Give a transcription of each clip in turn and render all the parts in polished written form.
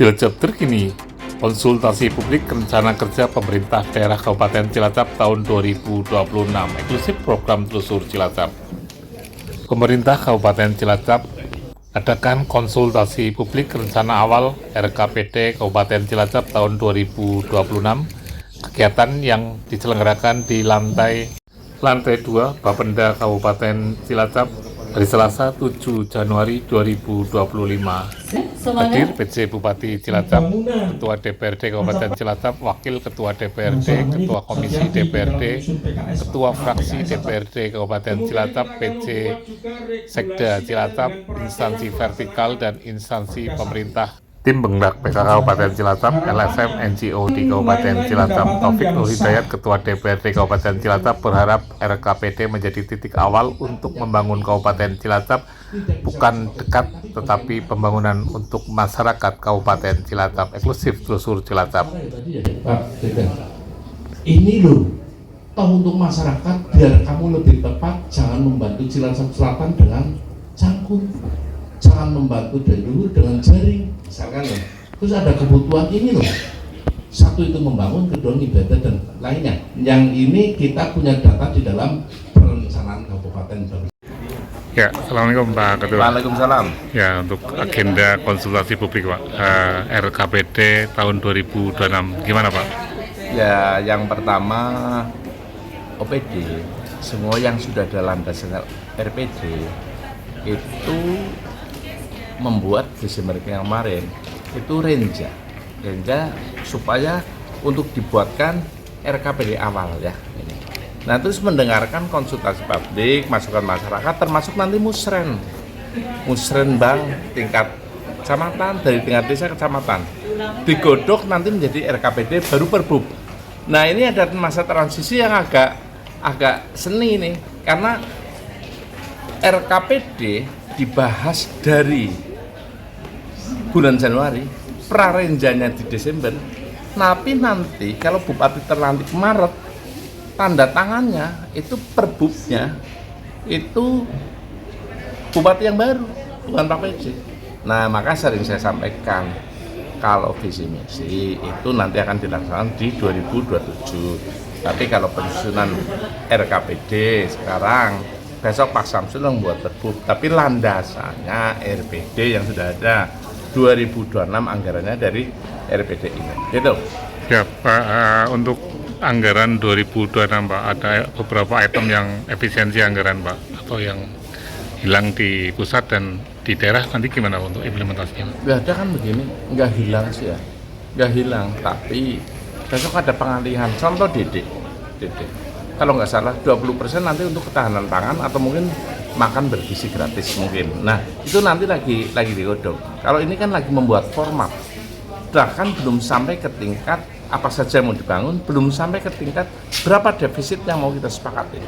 Cilacap terkini, konsultasi publik rencana kerja pemerintah daerah Kabupaten Cilacap tahun 2026, eksklusif program Telusur Cilacap. Pemerintah Kabupaten Cilacap adakan konsultasi publik rencana awal RKPD Kabupaten Cilacap tahun 2026. Kegiatan yang diselenggarakan di lantai 2 Bapenda Kabupaten Cilacap hari Selasa 7 Januari 2025. Hadir PJ Bupati Cilacap, Ketua DPRD Kabupaten Cilacap, Wakil Ketua DPRD, Ketua Komisi DPRD, Ketua Fraksi DPRD Kabupaten Cilacap, PJ Sekda Cilacap, instansi vertikal dan instansi pemerintah. Tim Penggerak PKK Kabupaten Cilacap, LSM NGO di Kabupaten Cilacap, Taufik Nur Hidayat, Ketua DPRD Kabupaten Cilacap berharap RKPD menjadi titik awal untuk membangun Kabupaten Cilacap, bukan dekat tetapi pembangunan untuk masyarakat Kabupaten Cilacap, eksklusif Telusur Cilacap. Pak Deden, ini loh, toh untuk masyarakat biar kamu lebih tepat, jangan membantu Cilacap Selatan dengan cangkul, jangan membantu dari luhur dengan jaring, misalkan ya. Terus ada kebutuhan ini loh, satu itu membangun, kedua ibadah dan lainnya. Yang ini kita punya data di dalam perencanaan kabupaten baru. Ya, Assalamualaikum Pak Ketua. Waalaikumsalam. Ya, untuk agenda konsultasi publik Pak, RKPD tahun 2026, gimana Pak? Ya, yang pertama OPD, semua yang sudah ada landasan RPD itu membuat Desember yang kemarin itu renja supaya untuk dibuatkan RKPD awal ya ini. Nah, terus mendengarkan konsultasi publik, masukan masyarakat, termasuk nanti musren bank tingkat kecamatan, dari tingkat desa kecamatan digodok nanti menjadi RKPD baru Perbub. Nah, ini ada masa transisi yang agak seni nih, karena RKPD dibahas dari bulan Januari, prarenjanya di Desember, tapi nanti kalau Bupati terlantik Maret, tanda tangannya itu perbubnya itu Bupati yang baru, bukan Pak PJ. Nah, maka sering saya sampaikan kalau visi misi itu nanti akan dilaksanakan di 2027. Tapi kalau penyusunan RKPD sekarang, besok Pak Samsul membuat perbub, tapi landasannya RPD yang sudah ada 2026 anggarannya dari RPD ini. Gitu. Ya Pak, untuk anggaran 2026 Pak, ada beberapa item yang efisiensi anggaran Pak, atau yang hilang di pusat dan di daerah, nanti gimana untuk implementasinya? Nggak ada kan begini, nggak hilang sih ya, nggak hilang, tapi besok ada pengalihan. Contoh Dede. Kalau nggak salah 20% nanti untuk ketahanan pangan atau mungkin makan bergizi gratis mungkin. Nah, itu nanti lagi digodok. Kalau ini kan lagi membuat format, bahkan belum sampai ke tingkat apa saja yang mau dibangun, belum sampai ke tingkat berapa defisit yang mau kita sepakati.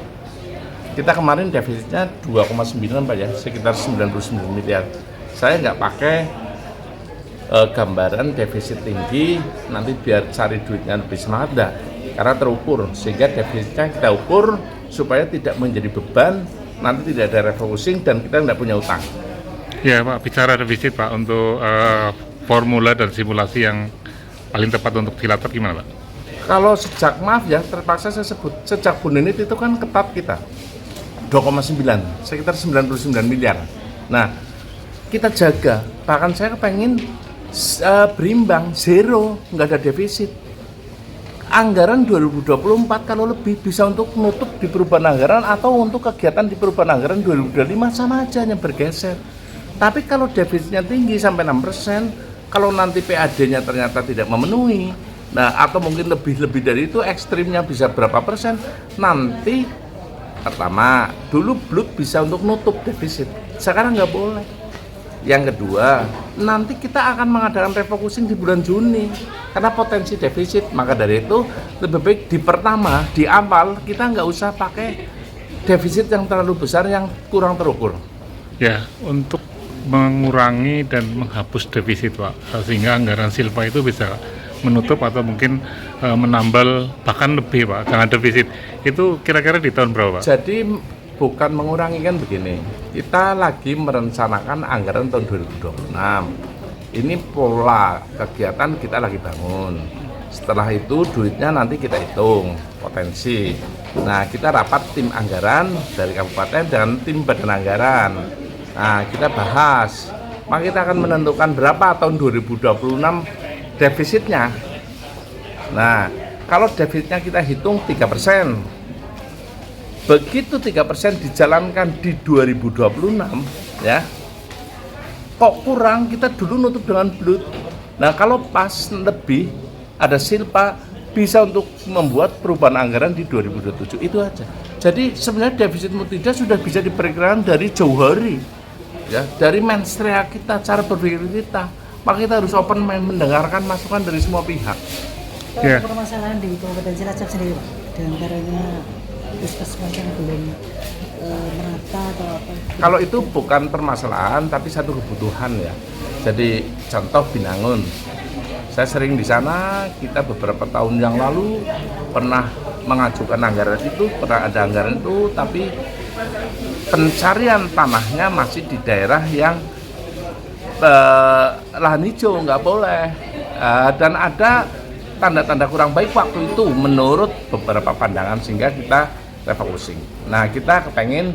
Kita kemarin defisitnya 2,9 Pak ya, sekitar 99 miliar. Saya nggak pakai gambaran defisit tinggi, nanti biar cari duitnya lebih semangat dah. Karena terukur, sehingga defisitnya kita ukur supaya tidak menjadi beban, nanti tidak ada refocusing dan kita tidak punya utang. Ya Pak, bicara defisit Pak, untuk formula dan simulasi yang paling tepat untuk Cilacap gimana Pak? Kalau sejak, maaf ya, terpaksa saya sebut, sejak Bu Nenit itu kan ketat kita 2,9, sekitar 99 miliar. Nah, kita jaga, bahkan saya pengen berimbang, zero, nggak ada defisit. Anggaran 2024 kalau lebih bisa untuk menutup di perubahan anggaran atau untuk kegiatan di perubahan anggaran 2025 sama aja yang bergeser. Tapi kalau defisitnya tinggi sampai 6%, kalau nanti PAD-nya ternyata tidak memenuhi, nah atau mungkin lebih dari itu, ekstrimnya bisa berapa persen, nanti pertama dulu Blut bisa untuk nutup defisit, sekarang nggak boleh. Yang kedua, nanti kita akan mengadakan refocusing di bulan Juni karena potensi defisit. Maka dari itu lebih baik di pertama, di awal kita nggak usah pakai defisit yang terlalu besar yang kurang terukur. Ya, untuk mengurangi dan menghapus defisit Pak, sehingga anggaran Silva itu bisa menutup atau mungkin menambal bahkan lebih Pak dengan defisit, itu kira-kira di tahun berapa Pak? Jadi bukan mengurangi, kan begini, kita lagi merencanakan anggaran tahun 2026. ini pola kegiatan kita lagi bangun. Setelah itu duitnya nanti kita hitung potensi. Nah, kita rapat tim anggaran dari kabupaten dan tim badan anggaran. Nah, kita bahas. Maka kita akan menentukan berapa tahun 2026 defisitnya. Nah, kalau defisitnya kita hitung 3%. Begitu 3% dijalankan di 2026, ya. Kok kurang, kita dulu nutup dengan blut. Nah, kalau pas lebih ada silpa, bisa untuk membuat perubahan anggaran di 2027, itu aja. Jadi sebenarnya defisit mutida sudah bisa diperkirakan dari jauh hari, ya, dari mensrea kita, cara berpikir kita. Maka kita harus open mind, mendengarkan masukan dari semua pihak. Pak, permasalahan di Kabupaten Cilacap sendiri, Pak, di antaranya puskesmas yang belum merata atau apa? Kalau itu bukan permasalahan, tapi satu kebutuhan, ya. Jadi contoh Binangun, saya sering di sana. Kita beberapa tahun yang lalu pernah mengajukan anggaran itu, pernah ada anggaran itu, tapi pencarian tanahnya masih di daerah yang lahan hijau, nggak boleh, dan ada tanda-tanda kurang baik waktu itu menurut beberapa pandangan, sehingga kita refocusing. Nah, kita kepengen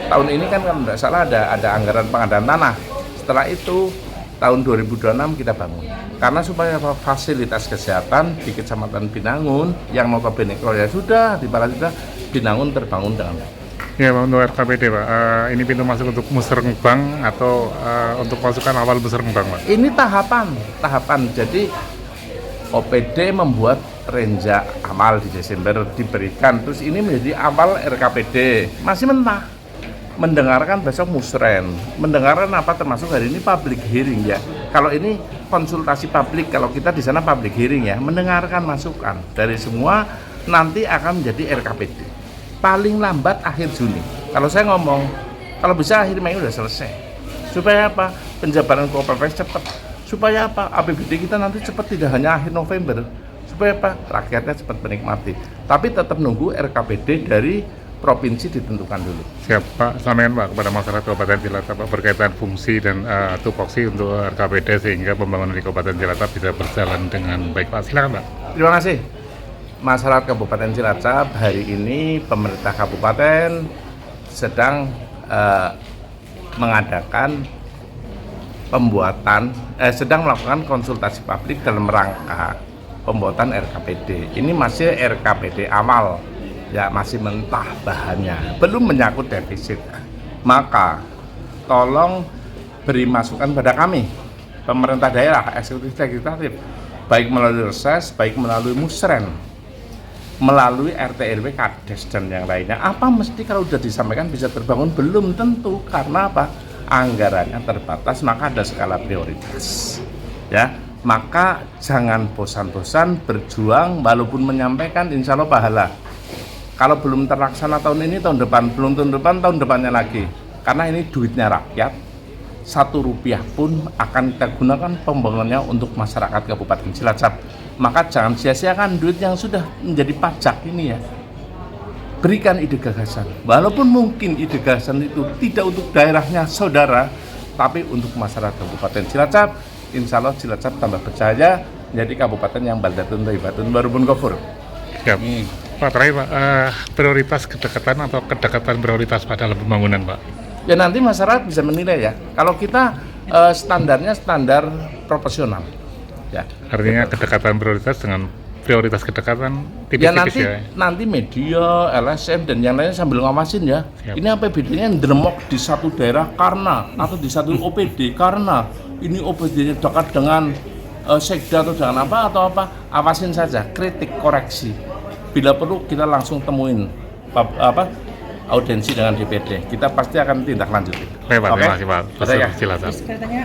tahun ini kan kalau tidak salah ada anggaran pengadaan tanah. Setelah itu tahun 2026 kita bangun. Karena supaya fasilitas kesehatan di Kecamatan Binangun yang notabene ya sudah di sudah, Binangun terbangun dengan baik. Ya, untuk RKPD Pak, ini pintu masuk untuk Musrengbang atau untuk masukan awal Musrengbang Pak? Ini tahapan. Jadi OPD membuat renja amal di Desember diberikan, terus ini menjadi awal RKPD, masih mentah. Mendengarkan besok musren, mendengarkan apa termasuk hari ini public hearing, ya. Kalau ini konsultasi publik, kalau kita di sana public hearing, ya, mendengarkan masukan dari semua, nanti akan menjadi RKPD. Paling lambat akhir Juni. Kalau saya ngomong, kalau bisa akhir Mei udah selesai. Supaya apa? Penjabaran KPPS cepat. Supaya apa? APBD kita nanti cepat, tidak hanya akhir November. Supaya apa? Rakyatnya cepat menikmati. Tapi tetap nunggu RKPD dari provinsi ditentukan dulu. Siap Pak, sampaikan Pak kepada masyarakat Kabupaten Cilacap Pak berkaitan fungsi dan tupoksi untuk RKPD sehingga pembangunan di Kabupaten Cilacap bisa berjalan dengan baik Pak. Silakan Pak. Terima kasih. Masyarakat Kabupaten Cilacap, hari ini pemerintah kabupaten sedang mengadakan sedang melakukan konsultasi publik dalam rangka pembuatan RKPD. Ini masih RKPD awal, ya, masih mentah bahannya, belum menyangkut defisit. Maka tolong beri masukan pada kami, pemerintah daerah, eksekutif legislatif, baik melalui reses, baik melalui musren, melalui RT RW, Kades dan yang lainnya. Apa mesti kalau sudah disampaikan bisa terbangun? Belum tentu, karena apa? Anggarannya terbatas, maka ada skala prioritas, ya. Maka jangan bosan-bosan berjuang, walaupun menyampaikan, insya Allah pahala. Kalau belum terlaksana tahun ini, tahun depan, belum tahun depan, tahun depannya lagi. Karena ini duitnya rakyat, 1 rupiah pun akan kita gunakan pembangunannya untuk masyarakat Kabupaten Cilacap. Maka jangan sia-siakan duit yang sudah menjadi pajak ini, ya. Berikan ide gagasan, walaupun mungkin ide gagasan itu tidak untuk daerahnya saudara, tapi untuk masyarakat Kabupaten Cilacap. Insya Allah Cilacap tambah berjaya menjadi kabupaten yang baldatun thayyibatun warubun ghafur. Siap. Pak, terakhir Pak, prioritas kedekatan atau kedekatan prioritas pada dalam pembangunan Pak? Ya, nanti masyarakat bisa menilai, ya. Kalau kita standarnya standar proporsional, ya. Artinya kedekatan prioritas dengan prioritas kedekatan Ya, tipis-tipis, nanti media, LSM dan yang lainnya sambil ngawasin, ya. Siap. Ini APBD-nya dremok di satu daerah karena, atau di satu OPD karena ini OPD-nya dekat dengan sekda atau dengan apa atau apa, awasin saja, kritik, koreksi. Bila perlu kita langsung temuin audiensi dengan DPD. Kita pasti akan tindak lanjuti. Baik Pak, terima kasih Pak. Ada ya? Cilacap. Terus katanya